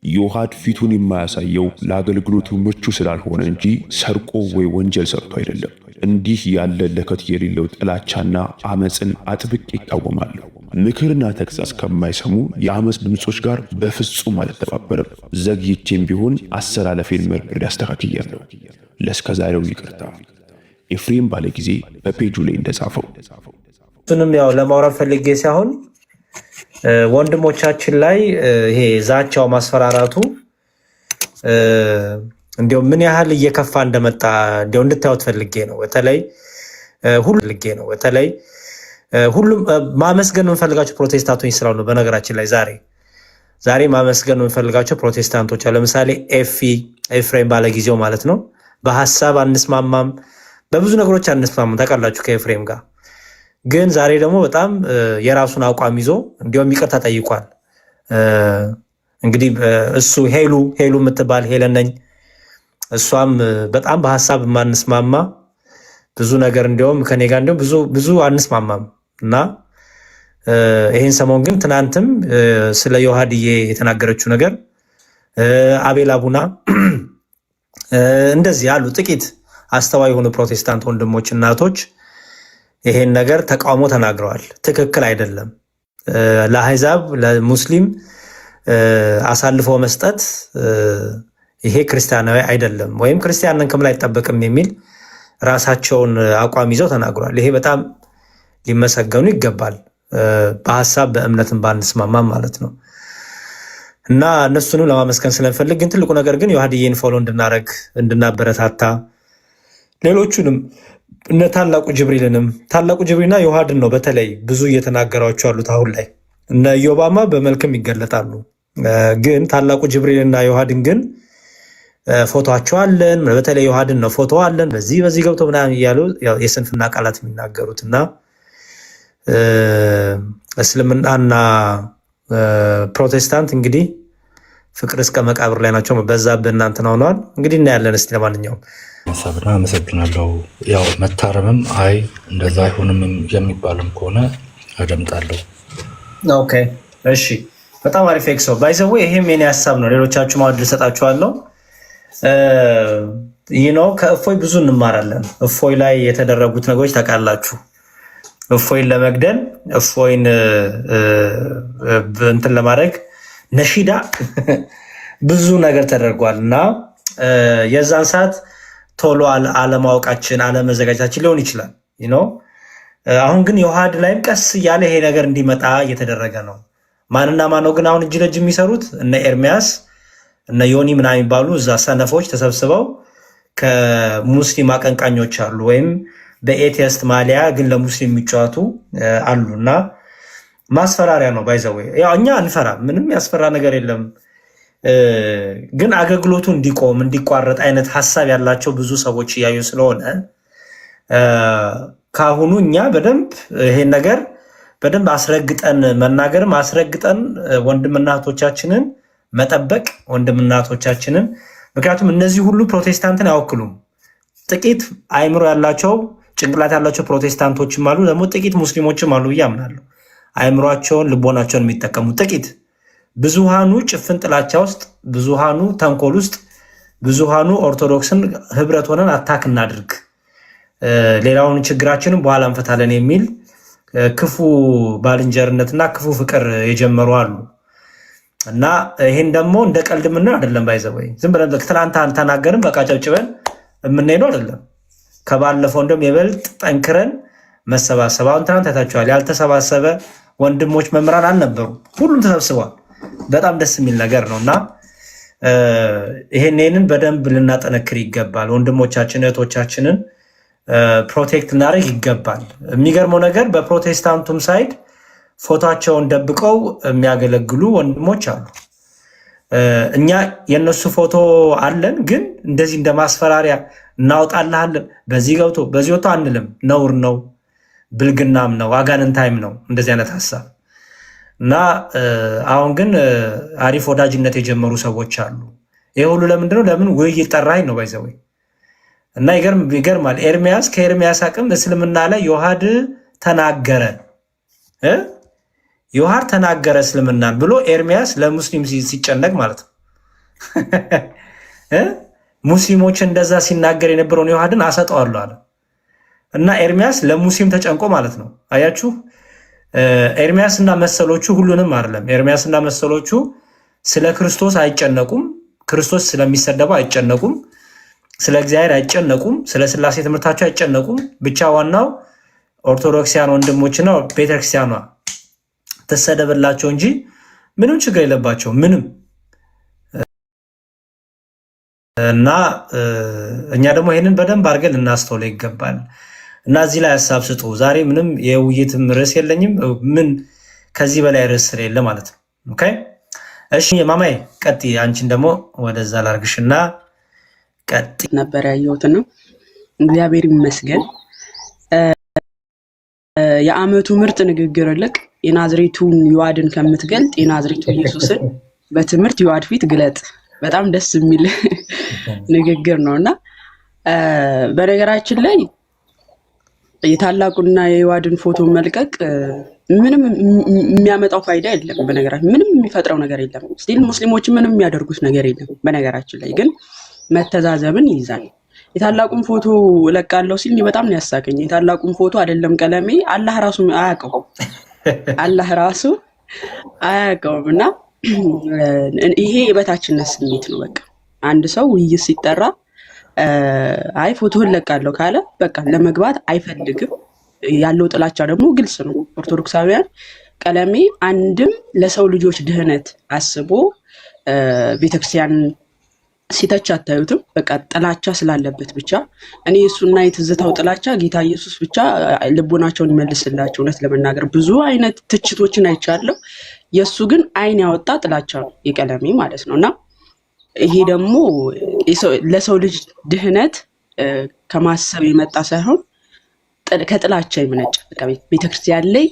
ዮሐድ ፊቱን የማያሳየው ለአገልግሎቱ ምቹ ስላልሆነ እንጂ ሰርቆ ወይ ወንጀል ሰርቶ አይደለም። እንዲህ ያለ ለከት የሌለው ጥላቻና አመፅን አጥብቄ ይቃወማለሁ። ምክርና ተግሳጽ ከማይሰሙ የአመፅ ድምጾች ጋር በፍጹም አልተባበረም። ዘግይቼም ቢሆን አሰላለፌን መርምሬ አስተካክያለሁ። ለእስከዛሬው ይቅርታ። ኤፍሬም ባለጊዜ በፔጁ ላይ እንደጻፈው እሱንም ያው ለማውራት ፈልጌ ሳይሆን ወንድሞቻችን ላይ ይሄ ዛቻው ማስፈራራቱ እንዲያው ምን ያህል እየከፋ እንደመጣ እንዲያው እንድታዩት ፈልጌ ነው። በተለይ ሁሉም ማመስገን የምንፈልጋቸው ፕሮቴስታንቶች ስላሉ በነገራችን ላይ ዛሬ ማመስገን የምንፈልጋቸው ፕሮቴስታንቶች አሉ። ለምሳሌ ኤፍሬም ባለጊዜው ማለት ነው። በሐሳብ አንስማማም፣ በብዙ ነገሮች አንስማማም ታውቃላችሁ ከኤፍሬም ጋር። ግን ዛሬ ደግሞ በጣም የራሱን አቋም ይዞ እንዲያውም ይቅርታ ጠይቋል። እንግዲህ እሱ ሄሉ የምትባል ሄለን ነኝ። እሷም በጣም በሐሳብ የማንስማማ ብዙ ነገር እንዲያውም ከኔ ጋር እንዲያውም ብዙ አንስማማም እና ይሄን ሰሞን ግን ትናንትም ስለ ዮሐድዬ የተናገረችው ነገር አቤል አቡና እንደዚህ ያሉ ጥቂት አስተዋይ የሆኑ ፕሮቴስታንት ወንድሞች እናቶች ይሄን ነገር ተቃውሞ ተናግረዋል። ትክክል አይደለም፣ ለአሕዛብ ለሙስሊም አሳልፎ መስጠት ይሄ ክርስቲያናዊ አይደለም፣ ወይም ክርስቲያንን ከምን አይጠበቅም የሚል ራሳቸውን አቋም ይዘው ተናግረዋል። ይሄ በጣም ሊመሰገኑ ይገባል። በሐሳብ በእምነትን ባንስማማም ማለት ነው እና እነሱንም ለማመስገን ስለምፈልግ ግን ትልቁ ነገር ግን ዮሐድዬን ፎሎ እንድናረግ እንድናበረታታ ሌሎቹንም እነ ታላቁ ጅብሪልና ዮሐድን ነው በተለይ ብዙ እየተናገሯቸው ያሉት አሁን ላይ። እነ ኢዮባማ በመልክም ይገለጣሉ፣ ግን ታላቁ ጅብሪልና ዮሐድን ግን ፎቶቸው አለን። በተለይ ዮሐድን ነው ፎቶ አለን በዚህ ገብቶ ምናምን እያሉ የስንፍና ቃላት የሚናገሩት እና እስልምናና ፕሮቴስታንት እንግዲህ ፍቅር እስከ መቃብር ላይ ናቸው። በዛብህ እናንተ ነው ሆነዋል። እንግዲህ እናያለን። እስቲ ለማንኛውም ሀሳብና አመሰግናለሁ። ያው መታረምም አይ እንደዛ አይሆንም የሚባልም ከሆነ አደምጣለሁ። ኦኬ እሺ፣ በጣም አሪፍ ኤክሶ ባይዘው ይሄም የኔ ሀሳብ ነው። ሌሎቻችሁ ማወድ ልሰጣችኋለሁ። ይህ ነው ከእፎይ ብዙ እንማራለን። እፎይ ላይ የተደረጉት ነገሮች ታውቃላችሁ። እፎይን ለመግደል እፎይን እንትን ለማድረግ ነሺዳ ብዙ ነገር ተደርጓል እና የዛን ሰዓት ቶሎ አለማወቃችን አለመዘጋጀታችን ሊሆን ይችላል። አሁን ግን ዮሐድ ላይም ቀስ እያለ ይሄ ነገር እንዲመጣ እየተደረገ ነው። ማንና ማነው ግን አሁን እጅ ለእጅ የሚሰሩት? እነ ኤርሚያስ እነ ዮኒ ምናምን የሚባሉ እዛ ሰነፎች ተሰብስበው ከሙስሊም አቀንቃኞች አሉ፣ ወይም በኤቲስት ማሊያ ግን ለሙስሊም የሚጫወቱ አሉ እና ማስፈራሪያ ነው። ባይዘው ያው እኛ አንፈራ፣ ምንም ያስፈራ ነገር የለም። ግን አገልግሎቱ እንዲቆም እንዲቋረጥ አይነት ሀሳብ ያላቸው ብዙ ሰዎች እያዩ ስለሆነ ካሁኑ እኛ በደንብ ይሄን ነገር በደንብ አስረግጠን መናገርም አስረግጠን ወንድምናቶቻችንን መጠበቅ ወንድምናቶቻችንን፣ ምክንያቱም እነዚህ ሁሉ ፕሮቴስታንትን አይወክሉም። ጥቂት አይምሮ ያላቸው ጭንቅላት ያላቸው ፕሮቴስታንቶችም አሉ፣ ደግሞ ጥቂት ሙስሊሞችም አሉ ብዬ አምናለሁ። አይምሯቸውን ልቦናቸውን የሚጠቀሙ ጥቂት። ብዙሃኑ ጭፍን ጥላቻ ውስጥ፣ ብዙሃኑ ተንኮል ውስጥ፣ ብዙሃኑ ኦርቶዶክስን ህብረት ሆነን አታክ እናድርግ፣ ሌላውን ችግራችንን በኋላ እንፈታለን የሚል ክፉ ባልንጀርነትና ክፉ ፍቅር የጀመሩ አሉ እና ይሄን ደግሞ እንደ ቀልድ ምነው አይደለም። ባይዘወይ ዝም ብለን ትናንት አልተናገርም በቃ ጨብጭበን የምንሄደው አይደለም። ከባለፈው እንደውም የበልጥ ጠንክረን መሰባሰብ። አሁን ትናንት ታያችኋል። ያልተሰባሰበ ወንድሞች መምህራን አልነበሩ፣ ሁሉም ተሰብስቧል። በጣም ደስ የሚል ነገር ነው እና ይሄንን በደንብ ልናጠነክር ይገባል። ወንድሞቻችን እህቶቻችንን ፕሮቴክት እናደርግ ይገባል። የሚገርመው ነገር በፕሮቴስታንቱም ሳይድ ፎቶቸውን ደብቀው የሚያገለግሉ ወንድሞች አሉ። እኛ የነሱ ፎቶ አለን፣ ግን እንደዚህ እንደ ማስፈራሪያ እናውጣልሃለን በዚህ ገብቶ በዚህ ወጥቶ አንልም። ነውር ነው፣ ብልግናም ነው፣ አጋንንታይም ነው እንደዚህ አይነት ሀሳብ እና አሁን ግን አሪፍ ወዳጅነት የጀመሩ ሰዎች አሉ። ይሄ ሁሉ ለምንድነው? ለምን ውይይት ጠራኝ ነው ባይዘወይ እና ይገርማል። ኤርሚያስ ከኤርሚያስ አቅም እስልምና ላይ ዮሐድ ተናገረ እስልምናን ብሎ ኤርሚያስ ለሙስሊም ሲጨነቅ ማለት ነው። ሙስሊሞች እንደዛ ሲናገር የነበረውን ዮሐድን አሰጠዋለሁ አለ እና ኤርሚያስ ለሙስሊም ተጨንቆ ማለት ነው። አያችሁ ኤርሚያስ እና መሰሎቹ ሁሉንም አይደለም። ኤርሚያስ እና መሰሎቹ ስለ ክርስቶስ አይጨነቁም፣ ክርስቶስ ስለሚሰደበው አይጨነቁም፣ ስለ እግዚአብሔር አይጨነቁም፣ ስለ ስላሴ ትምህርታቸው አይጨነቁም። ብቻ ዋናው ኦርቶዶክሲያን ወንድሞችና ቤተክርስቲያኗ ትሰደብላቸው እንጂ ምንም ችግር የለባቸው ምንም። እና እኛ ደግሞ ይሄንን በደንብ አድርገን ልናስተውለው ይገባል። እና እዚህ ላይ ሀሳብ ስጡ። ዛሬ ምንም የውይይትም ርዕስ የለኝም፣ ምን ከዚህ በላይ ርዕስ ስለሌለ ማለት ነው። ኦኬ እሺ ማማዬ ቀጥይ። አንቺን ደግሞ ወደዛ ላርግሽና ቀጥይ። ነበር ያየሁት ነው። እግዚአብሔር ይመስገን። የዓመቱ ምርጥ ንግግር ይልቅ የናዝሬቱን ዮሐድን ከምትገልጥ የናዝሬቱ ኢየሱስን በትምህርት ዮሐድ ፊት ግለጥ። በጣም ደስ የሚል ንግግር ነውና በነገራችን ላይ የታላቁና የዮሐድን ፎቶ መልቀቅ ምንም የሚያመጣው ፋይዳ የለም። በነገራችን ምንም የሚፈጥረው ነገር የለም። ስቲል ሙስሊሞች ምንም የሚያደርጉት ነገር የለም። በነገራችን ላይ ግን መተዛዘብን ይይዛል። የታላቁን ፎቶ እለቃለሁ ሲል በጣም ነው ያሳቀኝ። የታላቁን ፎቶ አይደለም ቀለሜ አላህ ራሱ አያውቀውም። አላህ ራሱ አያውቀውም። እና ይሄ የበታችነት ስሜት ነው። በቃ አንድ ሰው ውይይት ሲጠራ አይ ፎቶህን እለቃለሁ ካለ በቃ ለመግባት አይፈልግም። ያለው ጥላቻ ደግሞ ግልጽ ነው። ኦርቶዶክሳውያን ቀለሜ አንድም ለሰው ልጆች ድህነት አስቦ ቤተክርስቲያን ሲተች አታዩትም። በቃ ጥላቻ ስላለበት ብቻ እኔ እሱና የትዝታው ጥላቻ ጌታ ኢየሱስ ብቻ ልቦናቸውን ይመልስላቸው። እውነት ለመናገር ብዙ አይነት ትችቶችን አይቻለሁ። የእሱ ግን አይን ያወጣ ጥላቻ ነው የቀለሜ ማለት ነው። እና ይሄ ደግሞ ለሰው ልጅ ድህነት ከማሰብ የመጣ ሳይሆን ከጥላቻ የመነጨ ቤተክርስቲያን ላይ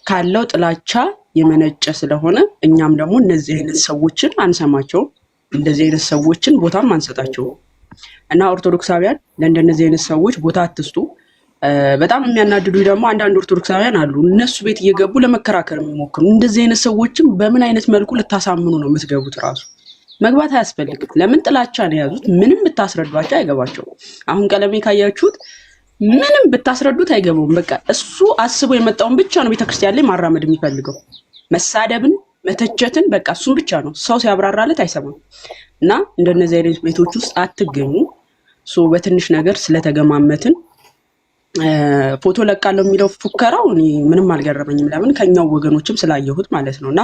ካለው ጥላቻ የመነጨ ስለሆነ እኛም ደግሞ እነዚህ አይነት ሰዎችን አንሰማቸውም፣ እንደዚህ አይነት ሰዎችን ቦታም አንሰጣቸውም። እና ኦርቶዶክሳውያን ለእንደነዚህ አይነት ሰዎች ቦታ አትስጡ። በጣም የሚያናድዱ ደግሞ አንዳንድ ኦርቶዶክሳውያን አሉ፣ እነሱ ቤት እየገቡ ለመከራከር የሚሞክሩ። እንደዚህ አይነት ሰዎችን በምን አይነት መልኩ ልታሳምኑ ነው የምትገቡት? ራሱ መግባት አያስፈልግም። ለምን ጥላቻ ነው የያዙት? ምንም ብታስረዷቸው አይገባቸውም። አሁን ቀለሜ ካያችሁት ምንም ብታስረዱት አይገባውም። በቃ እሱ አስቦ የመጣውን ብቻ ነው ቤተክርስቲያን ላይ ማራመድ የሚፈልገው፣ መሳደብን፣ መተቸትን፣ በቃ እሱን ብቻ ነው። ሰው ሲያብራራለት አይሰማም። እና እንደነዚህ አይነት ቤቶች ውስጥ አትገኙ። በትንሽ ነገር ስለተገማመትን ፎቶ ለቃለሁ የሚለው ፉከራው እኔ ምንም አልገረመኝም። ለምን ከኛው ወገኖችም ስላየሁት ማለት ነው። እና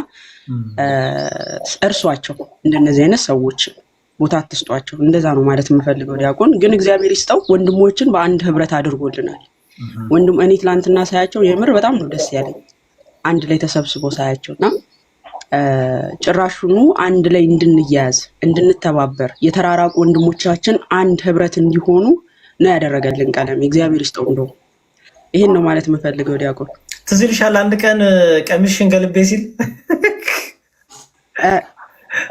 እርሷቸው እንደነዚህ አይነት ሰዎች ቦታ አትስጧቸው። እንደዛ ነው ማለት የምፈልገው። ዲያቆን ግን እግዚአብሔር ይስጠው ወንድሞችን በአንድ ህብረት አድርጎልናል። እኔ ትላንትና ሳያቸው የምር በጣም ነው ደስ ያለኝ፣ አንድ ላይ ተሰብስበው ሳያቸው። እና ጭራሹኑ አንድ ላይ እንድንያያዝ እንድንተባበር የተራራቁ ወንድሞቻችን አንድ ህብረት እንዲሆኑ ነው ያደረገልን ቀለሜ። እግዚአብሔር ይስጠው። እንደው ይሄን ነው ማለት የምፈልገው። ዲያቆን ትዝ ይልሻል አንድ ቀን ቀሚስሽን ገልቤ ሲል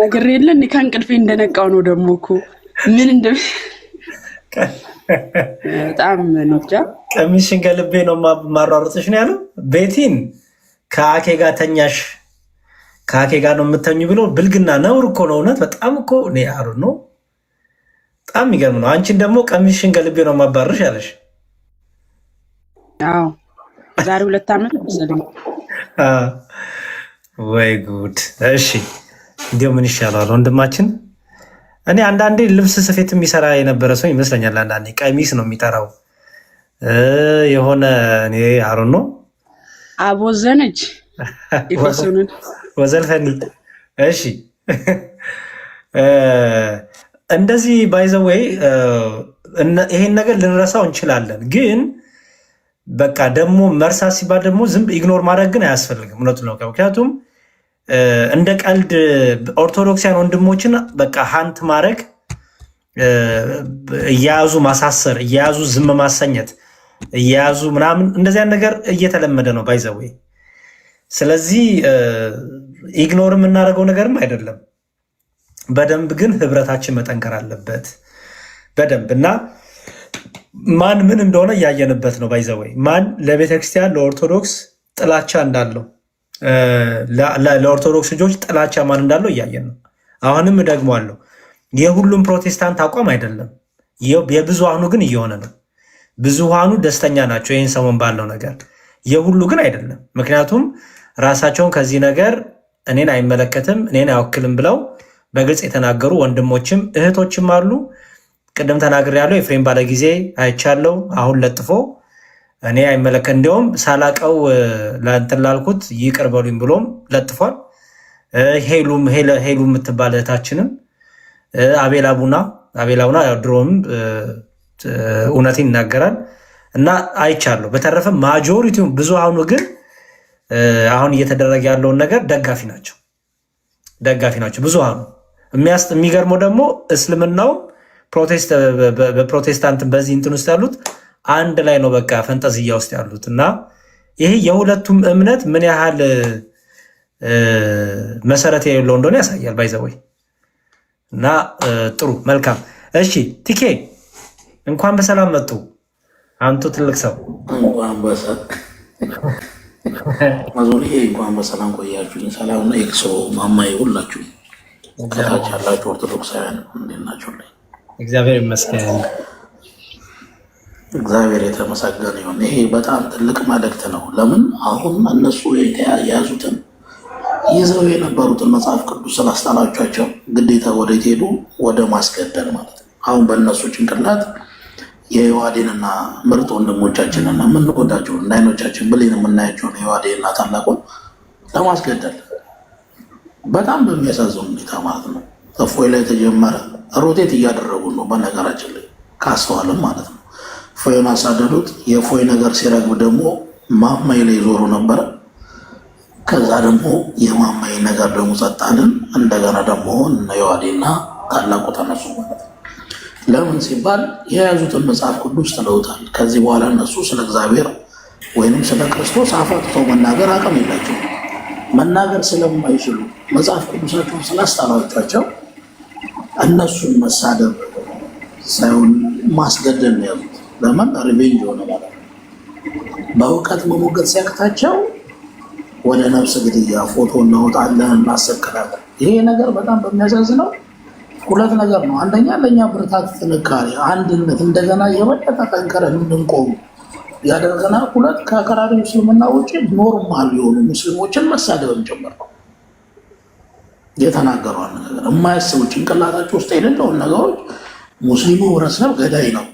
ነገር የለን ከእንቅልፌ እንደነቃው ነው። ደግሞ እኮ ምን በጣም እንጃ። ቀሚስሽን ገልቤ ነው ማሯሩጥሽ ነው ያለው። ቤቲን ከአኬ ጋር ተኛሽ፣ ከአኬ ጋር ነው የምተኙ ብሎ ብልግና ነውር እኮ ነው። እውነት በጣም እኮ አሩ ነው። በጣም የሚገርም ነው። አንቺን ደግሞ ቀሚስሽን ገልቤ ነው ማባረሽ ያለሽ። አዎ ዛሬ 2 ዓመት መሰለኝ። ወይ ጉድ። እሺ እንዲያው ምን ይሻላል ወንድማችን? እኔ አንዳንዴ ልብስ ስፌት የሚሰራ የነበረ ሰው ይመስለኛል። አንዳንዴ ቀሚስ ነው የሚጠራው የሆነ እኔ አሩ ነው አቦዘነች ይፈሱንን ወዘልፈኒ። እሺ እንደዚህ ባይዘወይ ይሄን ነገር ልንረሳው እንችላለን፣ ግን በቃ ደግሞ መርሳት ሲባል ደግሞ ዝም ኢግኖር ማድረግ ግን አያስፈልግም። እውነቱን ነው። ምክንያቱም እንደ ቀልድ ኦርቶዶክሲያን ወንድሞችን በቃ ሀንት ማድረግ፣ እያያዙ ማሳሰር፣ እያያዙ ዝም ማሰኘት፣ እያያዙ ምናምን እንደዚያ ነገር እየተለመደ ነው ባይዘወይ። ስለዚህ ኢግኖር የምናደርገው ነገርም አይደለም። በደንብ ግን ህብረታችን መጠንከር አለበት በደንብ። እና ማን ምን እንደሆነ እያየንበት ነው ባይዘወይ። ማን ለቤተክርስቲያን ለኦርቶዶክስ ጥላቻ እንዳለው፣ ለኦርቶዶክስ ልጆች ጥላቻ ማን እንዳለው እያየን ነው። አሁንም እደግመዋለሁ፣ የሁሉም ፕሮቴስታንት አቋም አይደለም። የብዙሃኑ ግን እየሆነ ነው። ብዙሃኑ ደስተኛ ናቸው ይህን ሰሞን ባለው ነገር፣ የሁሉ ግን አይደለም። ምክንያቱም ራሳቸውን ከዚህ ነገር እኔን አይመለከትም እኔን አይወክልም ብለው በግልጽ የተናገሩ ወንድሞችም እህቶችም አሉ። ቅድም ተናግሬያለሁ። ኤፍሬም ባለጊዜ አይቻለው አሁን ለጥፎ እኔ አይመለከት እንዲያውም ሳላቀው ለእንትን ላልኩት ይቅር በሉኝ ብሎም ለጥፏል። ሄሉ የምትባል እህታችንም አቤላ ቡና ድሮም እውነትን ይናገራል እና አይቻለሁ። በተረፈ ማጆሪቲው ብዙሃኑ ግን አሁን እየተደረገ ያለውን ነገር ደጋፊ ናቸው ብዙሃኑ። የሚገርመው ደግሞ እስልምናው በፕሮቴስታንት በዚህ እንትን ውስጥ ያሉት አንድ ላይ ነው፣ በቃ ፈንጠዝያ ውስጥ ያሉት እና ይሄ የሁለቱም እምነት ምን ያህል መሰረት የሌለው እንደሆነ ያሳያል። ባይዘወይ እና ጥሩ መልካም። እሺ ቲኬ እንኳን በሰላም መጡ። አንቱ ትልቅ ሰው መዞር ይሄ እንኳን በሰላም ቆያችሁ። ሰላምና የክሶ ማማዬ ሁላችሁ ከታች ያላችሁ ኦርቶዶክሳውያን እንዴት ናችሁ? እግዚአብሔር ይመስገን። እግዚአብሔር የተመሰገነ ይሁን። ይሄ በጣም ትልቅ መልእክት ነው። ለምን አሁን እነሱ የያዙትን ይዘው የነበሩትን መጽሐፍ ቅዱስ ስላስጣላቸው ግዴታ ወዴት ሄዱ? ወደ ማስገደል ማለት ነው። አሁን በእነሱ ጭንቅላት የዮሐዴንና ምርጥ ወንድሞቻችንና የምንጎዳቸው እንደ አይኖቻችን ብሌን የምናያቸውን የዮሐዴንና ታላቁን ለማስገደል በጣም በሚያሳዝን ሁኔታ ማለት ነው። እፎይ ላይ ተጀመረ። ሮቴት እያደረጉ ነው። በነገራችን ላይ ካስተዋልም ማለት ነው። እፎይን አሳደዱት። የእፎይ ነገር ሲረግብ ደግሞ ማማይ ላይ ዞሮ ነበረ። ከዛ ደግሞ የማማይ ነገር ደግሞ ጸጣልን። እንደገና ደግሞ እነ ዮሐዴንና ታላቁ ተነሱ ማለት ነው። ለምን ሲባል የያዙትን መጽሐፍ ቅዱስ ጥለውታል። ከዚህ በኋላ እነሱ ስለ እግዚአብሔር ወይንም ስለ ክርስቶስ አፋጥተው መናገር አቅም የላቸው። መናገር ስለማይችሉ መጽሐፍ ቅዱሳቸውን ስላስጣሏቸው እነሱን መሳደብ ሳይሆን ማስገደል ነው ያሉት። ለምን ሪቬንጅ ሆነ ማለት ነው። በእውቀት መሞገት ሲያቅታቸው ወደ ነፍስ ግድያ ፎቶ እናወጣለን፣ እናሰቅላለን። ይሄ ነገር በጣም በሚያሳዝነው ሁለት ነገር ነው። አንደኛ ለእኛ ብርታት፣ ጥንካሬ፣ አንድነት እንደገና የበለጠ ጠንከረን እንድንቆም ያደርገናል። ሁለት ከአክራሪ ሙስልምና ውጭ ኖርማል የሆኑ ሙስሊሞችን መሳደብም ጭምር ነው። የተናገሯን ነገር የማያስቡ ጭንቅላታቸው ውስጥ የሌለውን ነገሮች ሙስሊሙ ህብረተሰብ ገዳይ ነው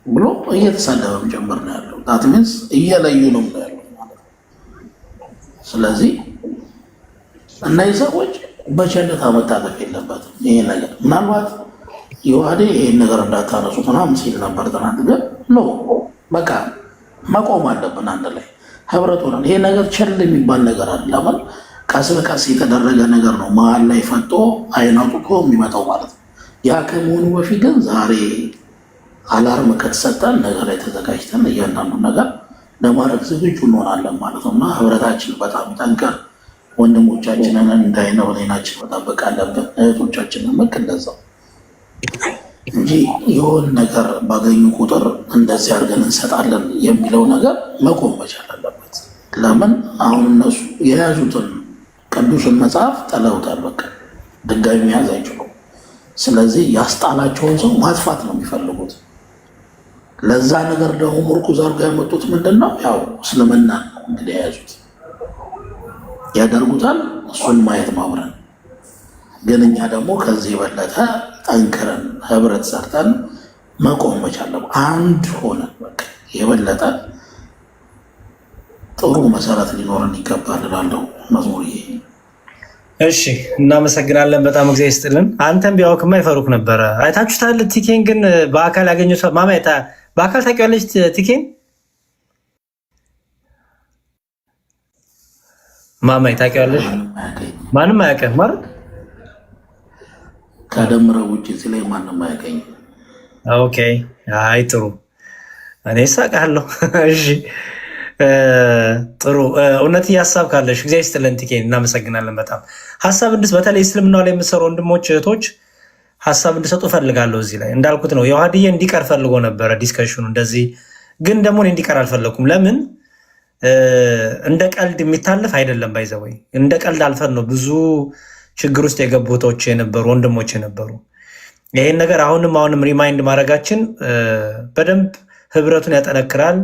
ብሎ እየተሳደበም ጭምር ነው ያለው። ዳት ሚንስ እየለዩ ነው ያለው ማለት ነው። ስለዚህ እነዚህ ሰዎች በቸልታ መታለፍ የለበትም። ይሄ ነገር ምናልባት ዮሐዴ ይሄን ነገር እንዳታነሱት ምናምን ሲል ነበር ትናንት። ግን ኖ በቃ መቆም አለብን አንድ ላይ ህብረት ሆነን። ይሄ ነገር ቸል የሚባል ነገር አለ። ለምን ቀስ በቀስ የተደረገ ነገር ነው። መሀል ላይ ፈጦ አይን አውጥቶ የሚመጣው ማለት ነው። ያ ከመሆኑ በፊት ግን ዛሬ አላርም ከተሰጠን ነገ ላይ ተዘጋጅተን እያንዳንዱ ነገር ለማድረግ ዝግጁ እንሆናለን ማለት ነው እና ህብረታችን በጣም ይጠንከር። ወንድሞቻችንን እንዳይነው ሌናችን መጠበቅ አለብን። እህቶቻችንን ልክ እንደዛው እንጂ የሆን ነገር ባገኙ ቁጥር እንደዚህ አድርገን እንሰጣለን የሚለው ነገር መቆም መቻል አለበት። ለምን አሁን እነሱ የያዙትን ቅዱስን መጽሐፍ ጥለውታል። በቃ ድጋሚ መያዝ አይችሉም። ስለዚህ ያስጣላቸውን ሰው ማጥፋት ነው የሚፈልጉት። ለዛ ነገር ደግሞ ምርኩዝ አድርገው ያመጡት ምንድን ነው? ያው እስልምና ነው እንግዲህ የያዙት። ያደርጉታል። እሱን ማየት ማብረን። ግን እኛ ደግሞ ከዚህ የበለጠ ጠንክረን ህብረት ሰርተን መቆም መቻል አንድ ሆነን በቃ የበለጠ ጥሩ መሰረት ሊኖረን ይገባል እላለሁ። መዝሙር እሺ፣ እናመሰግናለን በጣም እግዚአብሔር ይስጥልን። አንተም ቢያውቅማ ይፈሩክ ነበረ። አይታችሁታል። ቲኬን ግን በአካል ያገኘው ሰው ማማ በአካል ታውቂዋለሽ? ቲኬን ማማ ታውቂዋለሽ? ማንም አያውቅም ማለት ከደምረው ውጭ እዚህ ላይ ማንም አያውቅም። ኦኬ፣ አይ ጥሩ፣ እኔ ሳቃለሁ። እሺ ጥሩ። እውነት ሀሳብ ካለሽ እግዚአብሔር ይስጥልን። ቲኬን እናመሰግናለን በጣም ሀሳብ በተለይ እስልምና ላይ የምትሰሩ ወንድሞች እህቶች ሀሳብ እንድሰጡ ፈልጋለሁ። እዚህ ላይ እንዳልኩት ነው ዮሐድዬ እንዲቀር ፈልጎ ነበረ ዲስከሽኑ እንደዚህ፣ ግን ደግሞ እንዲቀር አልፈለኩም። ለምን እንደ ቀልድ የሚታለፍ አይደለም። ባይዘወይ እንደ ቀልድ አልፈን ነው ብዙ ችግር ውስጥ የገቡ እህቶች የነበሩ ወንድሞች የነበሩ። ይሄን ነገር አሁንም ሪማይንድ ማድረጋችን በደንብ ህብረቱን ያጠነክራል።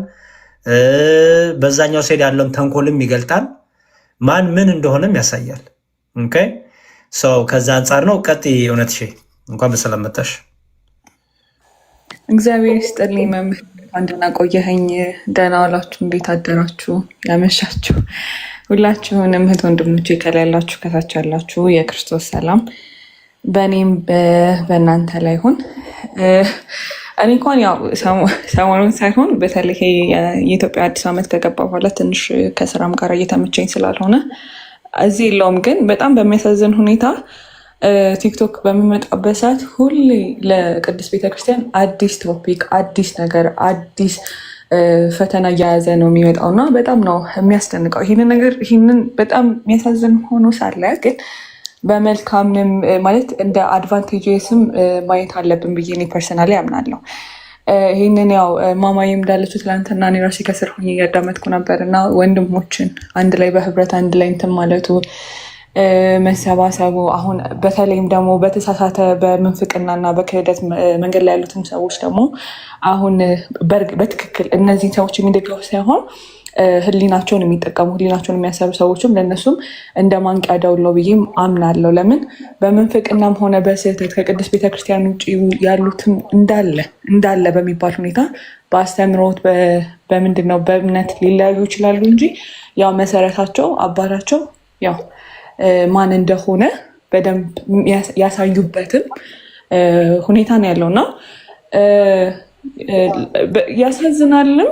በዛኛው ሴድ ያለውን ተንኮልም ይገልጣል። ማን ምን እንደሆነም ያሳያል። ኦኬ ሶ ከዛ አንጻር ነው። ቀጥይ እውነት ሺ እንኳን በሰላም መጣሽ። እግዚአብሔር ይስጥልኝ መምህር፣ አንድና ቆየኸኝ። ደህና ዋላችሁ? እንዴት አደራችሁ? ያመሻችሁ ሁላችሁንም እህት ወንድሞቼ ከላይ ያላችሁ ከታች ያላችሁ የክርስቶስ ሰላም በእኔም በእናንተ ላይ ይሁን። እኔ እንኳን ያው ሰሞኑን ሳይሆን በተለይ የኢትዮጵያ አዲስ ዓመት ከገባ በኋላ ትንሽ ከስራም ጋር እየተመቸኝ ስላልሆነ እዚህ የለውም። ግን በጣም በሚያሳዝን ሁኔታ ቲክቶክ በሚመጣበት ሰዓት ሁሌ ለቅድስት ቤተክርስቲያን አዲስ ቶፒክ፣ አዲስ ነገር፣ አዲስ ፈተና እየያዘ ነው የሚመጣው እና በጣም ነው የሚያስደንቀው። ይህንን በጣም የሚያሳዝን ሆኖ ሳለ ግን በመልካምም ማለት እንደ አድቫንቴጅስም ማየት አለብን ብዬ እኔ ፐርሰናሊ አምናለሁ። ይህንን ያው ማማዬ እንዳለችው ትላንትና እኔ ራሴ ከስር ሆኜ እያዳመጥኩ ነበር እና ወንድሞችን አንድ ላይ በህብረት አንድ ላይ እንትን ማለቱ መሰባሰቡ አሁን በተለይም ደግሞ በተሳሳተ በምንፍቅናና በክህደት መንገድ ላይ ያሉትን ሰዎች ደግሞ አሁን በትክክል እነዚህን ሰዎች የሚደግፉ ሳይሆን ህሊናቸውን የሚጠቀሙ ህሊናቸውን የሚያሰሩ ሰዎችም ለእነሱም እንደ ማንቂያ ደውል ነው ብዬም አምናለሁ። ለምን በምንፍቅናም ሆነ በስህተት ከቅድስት ቤተክርስቲያን ውጭ ያሉትም እንዳለ በሚባል ሁኔታ በአስተምሮት በምንድን ነው በእምነት ሊለያዩ ይችላሉ እንጂ ያው መሰረታቸው አባታቸው ያው ማን እንደሆነ በደንብ ያሳዩበትም ሁኔታ ነው ያለው እና ያሳዝናልም።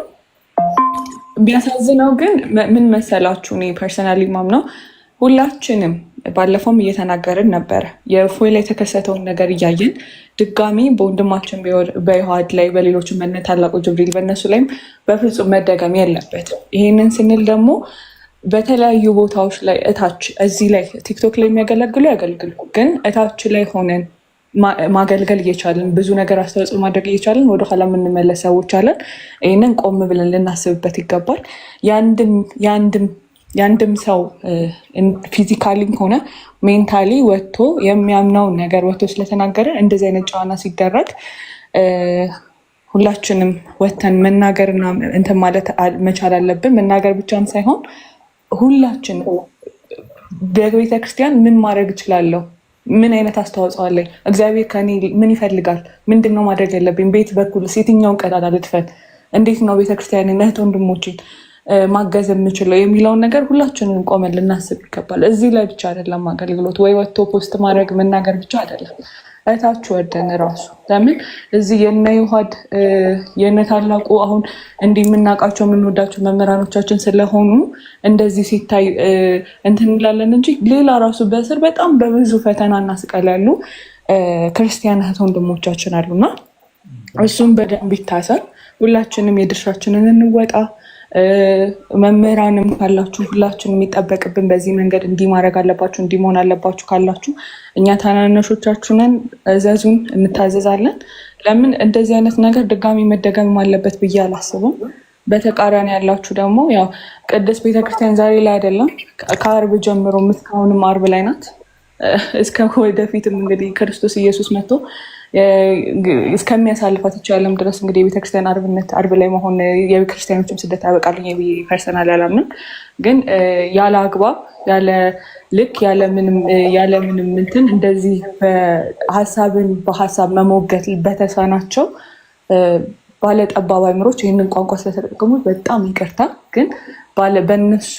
ቢያሳዝነው ግን ምን መሰላችሁ፣ እኔ ፐርሰናሊ ማምነው ሁላችንም ባለፈውም እየተናገርን ነበረ የእፎይ ላይ የተከሰተውን ነገር እያየን ድጋሚ በወንድማችን በዮሐድ ላይ በሌሎችም በእነ ታላቁ ጅብሪል በእነሱ ላይም በፍጹም መደገም የለበትም። ይሄንን ስንል ደግሞ በተለያዩ ቦታዎች ላይ እታች እዚህ ላይ ቲክቶክ ላይ የሚያገለግሉ ያገልግሉ፣ ግን እታች ላይ ሆነን ማገልገል እየቻለን ብዙ ነገር አስተዋጽኦ ማድረግ እየቻለን ወደኋላ የምንመለስ ሰዎች አለን። ይህንን ቆም ብለን ልናስብበት ይገባል። የአንድም ሰው ፊዚካሊም ሆነ ሜንታሊ ወጥቶ የሚያምነውን ነገር ወጥቶ ስለተናገረ እንደዚህ አይነት ጨዋና ሲደረግ ሁላችንም ወተን መናገርና እንትን ማለት መቻል አለብን። መናገር ብቻም ሳይሆን ሁላችንም በቤተክርስቲያን ምን ማድረግ እችላለሁ፣ ምን አይነት አስተዋጽኦ አለኝ፣ እግዚአብሔር ከኔ ምን ይፈልጋል፣ ምንድን ነው ማድረግ ያለብኝ፣ ቤት በኩል የትኛውን ቀዳዳ ልድፈን፣ እንዴት ነው ቤተክርስቲያን እህት ወንድሞችን ማገዝ የምችለው የሚለውን ነገር ሁላችንም ቆመን ልናስብ ይገባል። እዚህ ላይ ብቻ አይደለም አገልግሎት ወይ ወጥቶ ፖስት ማድረግ መናገር ብቻ አይደለም። እታች ወርደን ራሱ ለምን እዚህ የነ ዮሐድ የነ ታላቁ አሁን እንዲህ የምናውቃቸው የምንወዳቸው መምህራኖቻችን ስለሆኑ እንደዚህ ሲታይ እንትን እንላለን እንጂ ሌላ ራሱ በስር በጣም በብዙ ፈተናና ስቃይ ያሉ ክርስቲያን እህት ወንድሞቻችን አሉና እሱም በደንብ ይታሰር። ሁላችንም የድርሻችንን እንወጣ። መምህራንም ካላችሁ ሁላችን የሚጠበቅብን በዚህ መንገድ እንዲህ ማድረግ አለባችሁ እንዲህ መሆን አለባችሁ ካላችሁ እኛ ታናናሾቻችንን እዘዙን፣ እንታዘዛለን። ለምን እንደዚህ አይነት ነገር ድጋሚ መደገም አለበት ብዬ አላስብም። በተቃራኒ ያላችሁ ደግሞ ያው ቅድስት ቤተክርስቲያን ዛሬ ላይ አይደለም ከአርብ ጀምሮ እስካሁንም አርብ ላይ ናት። እስከ ወደፊትም እንግዲህ ክርስቶስ ኢየሱስ መጥቶ እስከሚያሳልፋት ይቻለም ድረስ እንግዲህ የቤተክርስቲያን አርብ ላይ መሆን የቤተክርስቲያኖችም ስደት ያበቃል ፐርሰናል አላምንም። ግን ያለ አግባብ ያለ ልክ ያለምንም እንትን እንደዚህ ሀሳብን በሀሳብ መሞገት በተሳናቸው ባለጠባብ አእምሮች ይህንን ቋንቋ ስለተጠቀሙት በጣም ይቅርታ። ግን በእነሱ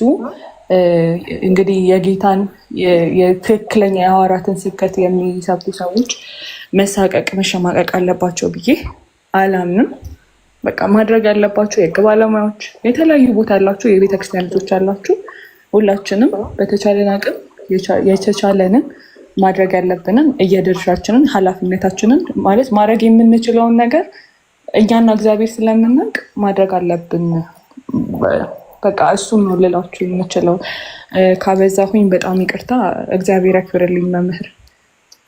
እንግዲህ የጌታን የትክክለኛ የሐዋርያትን ስብከት የሚሰብኩ ሰዎች መሳቀቅ መሸማቀቅ አለባቸው ብዬ አላምንም። በቃ ማድረግ ያለባቸው የህግ ባለሙያዎች፣ የተለያዩ ቦታ ያላችሁ የቤተክርስቲያን ልጆች አላችሁ። ሁላችንም በተቻለን አቅም የተቻለንን ማድረግ ያለብንን እየድርሻችንን ኃላፊነታችንን ማለት ማድረግ የምንችለውን ነገር እኛና እግዚአብሔር ስለምናውቅ ማድረግ አለብን። በቃ እሱም ነው ልላችሁ የምችለው። ካበዛሁኝ በጣም ይቅርታ። እግዚአብሔር ያክብርልኝ መምህር።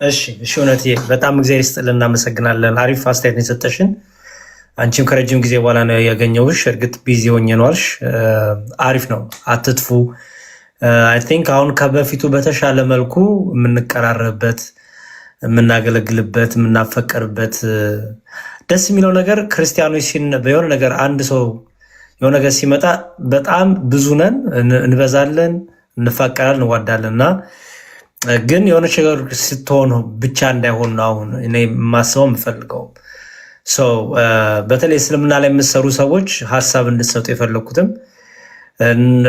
እሺ እውነት በጣም እግዚአብሔር ይስጥልን፣ እናመሰግናለን። አሪፍ አስተያየት ነው የሰጠሽን። አንቺም ከረጅም ጊዜ በኋላ ነው ያገኘሁሽ። እርግጥ ቢዚ ሆኜ ነው አልሽ። አሪፍ ነው፣ አትጥፉ። አይ ቲንክ አሁን ከበፊቱ በተሻለ መልኩ የምንቀራረብበት የምናገለግልበት የምናፈቀርበት ደስ የሚለው ነገር ክርስቲያኖች በየሆነ ነገር አንድ ሰው የሆነ ነገር ሲመጣ በጣም ብዙ ነን፣ እንበዛለን፣ እንፋቀራለን፣ እንዋዳለን እና ግን የሆነ ነገር ስትሆን ብቻ እንዳይሆን ነው አሁን እኔ ማስበው የምፈልገው። በተለይ እስልምና ላይ የምትሰሩ ሰዎች ሀሳብ እንድትሰጡ የፈለኩትም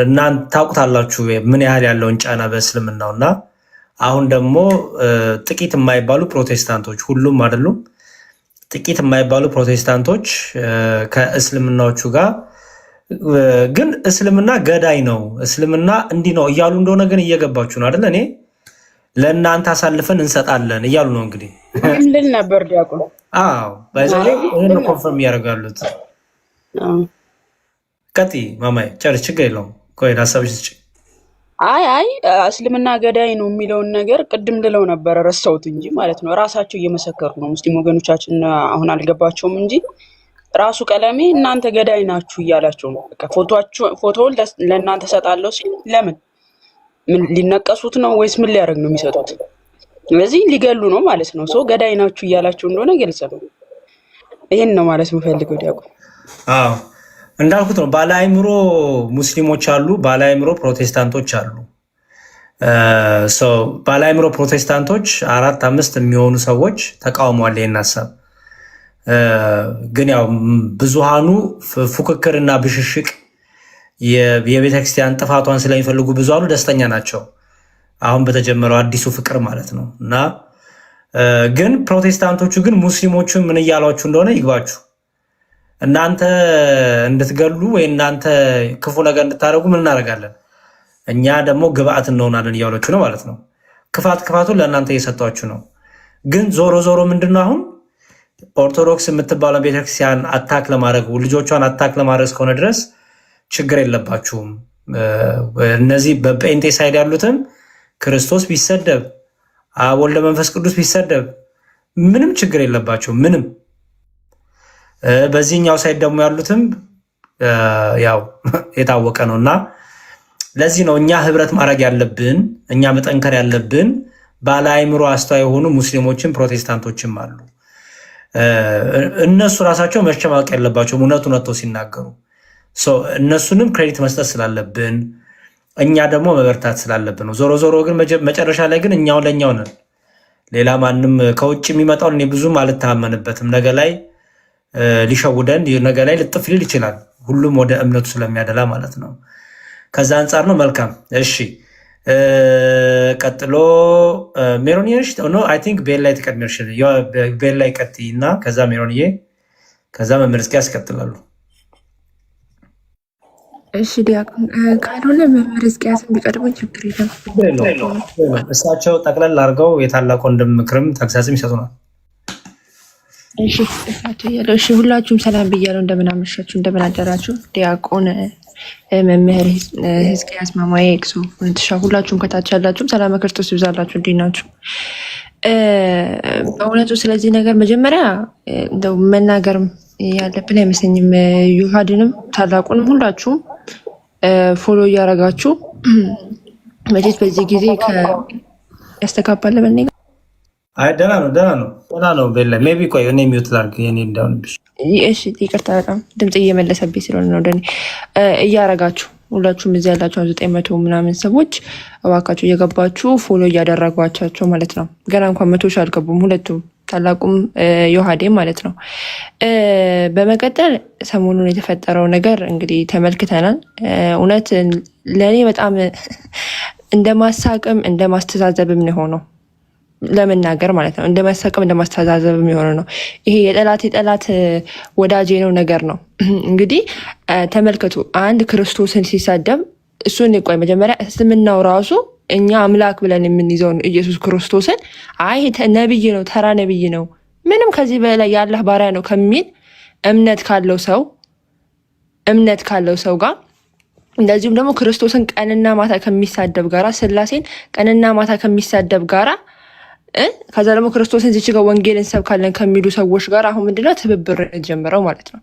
እናንተ ታውቁታላችሁ ምን ያህል ያለውን ጫና በእስልምናው እና አሁን ደግሞ ጥቂት የማይባሉ ፕሮቴስታንቶች ሁሉም አይደሉም፣ ጥቂት የማይባሉ ፕሮቴስታንቶች ከእስልምናዎቹ ጋር ግን እስልምና ገዳይ ነው እስልምና እንዲህ ነው እያሉ እንደሆነ ግን እየገባችሁ ነው አይደል? እኔ ለእናንተ አሳልፈን እንሰጣለን እያሉ ነው እንግዲህ ልል ነበር ዲያቆን። አዎ ባይዘሌ ይህን ኮንፈርም እያደረጋሉት። ቀጥይ ማማዬ ጨርስ፣ ችግር የለውም። ቆይ ሀሳብሽ ስጭ። አይ እስልምና ገዳይ ነው የሚለውን ነገር ቅድም ልለው ነበረ ረሳሁት እንጂ ማለት ነው። ራሳቸው እየመሰከሩ ነው ሙስሊም ወገኖቻችን፣ አሁን አልገባቸውም እንጂ ራሱ ቀለሜ እናንተ ገዳይ ናችሁ እያላቸው ነው። በቃ ፎቶውን ለእናንተ ሰጣለሁ ሲል ለምን ምን ሊነቀሱት ነው ወይስ ምን ሊያደርግ ነው የሚሰጡት? ስለዚህ ሊገሉ ነው ማለት ነው። ሰው ገዳይ ናችሁ እያላቸው እንደሆነ ግልጽ ነው። ይህን ነው ማለት የምፈልገው ዲያቆን። አዎ እንዳልኩት ነው። ባለ አእምሮ ሙስሊሞች አሉ፣ ባለ አእምሮ ፕሮቴስታንቶች አሉ። ባለ አእምሮ ፕሮቴስታንቶች 4-5 የሚሆኑ ሰዎች ተቃውሟል ይህን ሀሳብ። ግን ያው ብዙሃኑ ፉክክርና ብሽሽቅ የቤተክርስቲያን ጥፋቷን ስለሚፈልጉ ብዙሃኑ ደስተኛ ናቸው አሁን በተጀመረው አዲሱ ፍቅር ማለት ነው። እና ግን ፕሮቴስታንቶቹ ግን ሙስሊሞቹን ምን እያሏችሁ እንደሆነ ይግባችሁ። እናንተ እንድትገሉ ወይ እናንተ ክፉ ነገር እንድታደርጉ ምን እናደርጋለን እኛ ደግሞ ግብአት እንሆናለን እያሏችሁ ነው ማለት ነው። ክፋቱን ለእናንተ እየሰጧችሁ ነው። ግን ዞሮ ዞሮ ምንድነው አሁን ኦርቶዶክስ የምትባለው ቤተክርስቲያን አታክ ለማድረግ ልጆቿን አታክ ለማድረግ እስከሆነ ድረስ ችግር የለባችሁም። እነዚህ በጴንጤ ሳይድ ያሉትም ክርስቶስ ቢሰደብ አብ ወልድ መንፈስ ቅዱስ ቢሰደብ ምንም ችግር የለባቸው ምንም። በዚህኛው ሳይድ ደግሞ ያሉትም ያው የታወቀ ነው እና ለዚህ ነው እኛ ህብረት ማድረግ ያለብን፣ እኛ መጠንከር ያለብን። ባለ አእምሮ አስተዋይ የሆኑ ሙስሊሞችም ፕሮቴስታንቶችም አሉ። እነሱ ራሳቸው መሸማቀቅ ያለባቸውም እውነቱን ወጥተው ሲናገሩ እነሱንም ክሬዲት መስጠት ስላለብን እኛ ደግሞ መበርታት ስላለብን ነው። ዞሮ ዞሮ ግን መጨረሻ ላይ ግን እኛው ለእኛው ነን። ሌላ ማንም ከውጭ የሚመጣውን እኔ ብዙም አልተማመንበትም። ነገ ላይ ሊሸውደን ነገ ላይ ልጥፍ ሊል ይችላል። ሁሉም ወደ እምነቱ ስለሚያደላ ማለት ነው። ከዛ አንጻር ነው። መልካም እሺ። ቀጥሎ ሜሮንዬ ኖ አይ ቲንክ ቤል ላይ ተቀድመሽ ቤል ላይ ቀጥይ እና ከዛ ሜሮንዬ ከዛ መምህር እስኪ ያስቀጥላሉ። እሺ ዲያቆን ካልሆነ መምህር እስኪያስ ቢቀድሙኝ ችግር የለም። እሳቸው ጠቅለል አድርገው የታላቅ ወንድም ምክርም ተግሳጽም ይሰጡናል። እሺ እሳቸው እያለሁ እሺ፣ ሁላችሁም ሰላም ብያለሁ። እንደምን አመሻችሁ፣ እንደምን አደራችሁ። ዲያቆን መምህር ሕዝቅያስ ማማዬ ኤክሶ ንትሻ ሁላችሁም ከታች ያላችሁም ሰላም ክርስቶስ ይብዛላችሁ። እንዴት ናችሁ? በእውነቱ ስለዚህ ነገር መጀመሪያ እንደው መናገርም ያለብን አይመስለኝም። ዩሃድንም ታላቁንም ሁላችሁም ፎሎ እያደረጋችሁ መቼት በዚህ ጊዜ ያስተጋባለ በኔ ደህና ነው። ቤላ ሜይ ቢ ቆይ እኔ ሚውት ላድርግ የኔ እንዳሆንብሽ። እሺ ይቅርታ፣ በጣም ድምፅ እየመለሰብኝ ስለሆነ ነው። ደኔ እያረጋችሁ ሁላችሁም እዚህ ያላችሁ 900 ምናምን ሰዎች እባካችሁ እየገባችሁ ፎሎ እያደረጓቸው ማለት ነው። ገና እንኳን 100 ሺህ አልገቡም ሁለቱም ታላቁም ዮሐዴ ማለት ነው። በመቀጠል ሰሞኑን የተፈጠረው ነገር እንግዲህ ተመልክተናል። እውነት ለእኔ በጣም እንደማሳቅም እንደማስተዛዘብም ነው የሆነው ለመናገር ማለት ነው። እንደማሳቅም እንደማስተዛዘብም የሆነው ነው። ይሄ የጠላት ወዳጄ ነው ነገር ነው። እንግዲህ ተመልከቱ፣ አንድ ክርስቶስን ሲሳደብ እሱን ቆይ መጀመሪያ እስልምናው ራሱ እኛ አምላክ ብለን የምንይዘውን ኢየሱስ ክርስቶስን አይ ነብይ ነው፣ ተራ ነብይ ነው፣ ምንም ከዚህ በላይ የአላህ ባሪያ ነው ከሚል እምነት ካለው ሰው ጋር እንደዚሁም ደግሞ ክርስቶስን ቀንና ማታ ከሚሳደብ ጋራ ስላሴን ቀንና ማታ ከሚሳደብ ጋራ ከዛ ደግሞ ክርስቶስን እዚች ጋር ወንጌልን ሰብካለን ከሚሉ ሰዎች ጋር አሁን ምንድነው ትብብር ጀምረው ማለት ነው።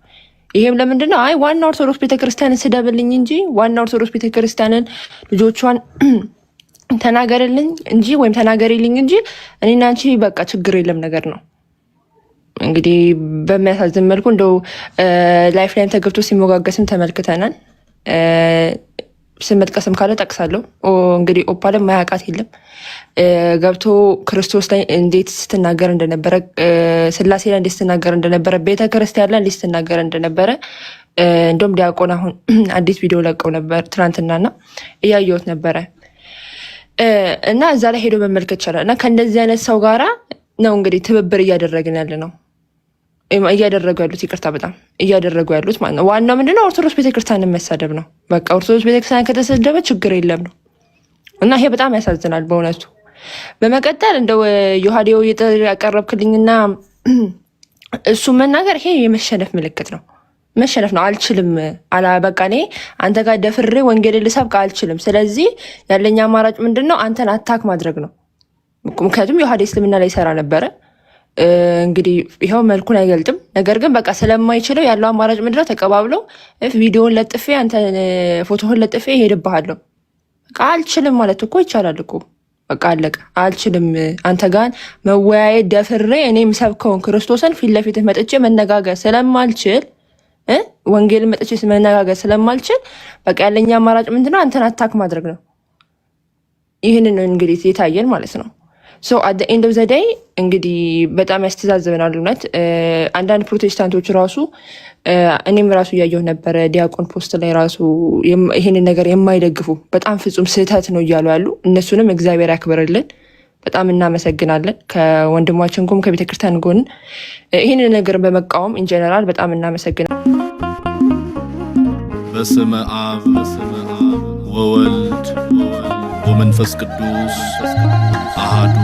ይሄም ለምንድነው? አይ ዋና ኦርቶዶክስ ቤተክርስቲያንን ስደብልኝ እንጂ ዋና ኦርቶዶክስ ቤተክርስቲያንን ልጆቿን ተናገርልኝ እንጂ ወይም ተናገሪልኝ እንጂ እኔና አንቺ በቃ ችግር የለም ነገር ነው። እንግዲህ በሚያሳዝን መልኩ እንደው ላይፍ ላይም ተገብቶ ሲሞጋገስም ተመልክተናል። ስም መጥቀስም ካለ ጠቅሳለሁ። እንግዲህ ኦፓልም ማያውቃት የለም ገብቶ ክርስቶስ ላይ እንዴት ስትናገር እንደነበረ፣ ስላሴ ላይ እንዴት ስትናገር እንደነበረ፣ ቤተክርስቲያን ላይ እንዴት ስትናገር እንደነበረ እንደውም ዲያቆን አሁን አዲስ ቪዲዮ ለቀው ነበር ትናንትናና እያየሁት ነበረ እና እዛ ላይ ሄዶ መመልከት ይቻላል። እና ከእንደዚህ አይነት ሰው ጋራ ነው እንግዲህ ትብብር እያደረግን ያለ ነው እያደረጉ ያሉት ይቅርታ፣ በጣም እያደረጉ ያሉት ማለት ነው። ዋናው ምንድነው ኦርቶዶክስ ቤተክርስቲያንን መሳደብ ነው። በቃ ኦርቶዶክስ ቤተክርስቲያን ከተሰደበ ችግር የለም ነው እና ይሄ በጣም ያሳዝናል በእውነቱ። በመቀጠል እንደው ዮሐዴው ያቀረብክልኝና እሱ መናገር ይሄ የመሸነፍ ምልክት ነው። መሸነፍ ነው። አልችልም በቃ እኔ አንተ ጋር ደፍሬ ወንጌልን ልሰብክ አልችልም። ስለዚህ ያለኝ አማራጭ ምንድነው? አንተን አታክ ማድረግ ነው። ምክንያቱም ዮሐዴ እስልምና ላይ ይሰራ ነበረ። እንግዲህ ይኸው መልኩን አይገልጥም። ነገር ግን በቃ ስለማይችለው ያለው አማራጭ ምንድነው? ተቀባብለው ቪዲዮን ለጥፌ አንተ ፎቶህን ለጥፌ ሄድብሃለሁ። በቃ አልችልም ማለት እኮ ይቻላል እኮ በቃ አለቀ። አልችልም አንተ ጋር መወያየት ደፍሬ እኔም ሰብከውን ክርስቶስን ፊት ለፊት መጥቼ መነጋገር ስለማልችል ወንጌልን መጥቼ መነጋገር ስለማልችል በቃ ያለኝ አማራጭ ምንድነው? አንተን አታክ ማድረግ ነው። ይህንን እንግዲህ የታየን ማለት ነው። ሶ አት ኤንድ ኦፍ ዘ ዴይ እንግዲህ በጣም ያስተዛዝበናል እውነት። አንዳንድ ፕሮቴስታንቶች ራሱ እኔም ራሱ እያየሁ ነበረ ዲያቆን ፖስት ላይ ራሱ ይህንን ነገር የማይደግፉ በጣም ፍጹም ስህተት ነው እያሉ ያሉ፣ እነሱንም እግዚአብሔር ያክብርልን። በጣም እናመሰግናለን። ከወንድማችን ጎን ከቤተክርስቲያን ጎን ይህንን ነገር በመቃወም ኢንጀነራል በጣም እናመሰግናለን። በስመ አብ ወወልድ ወመንፈስ ቅዱስ አሃዱ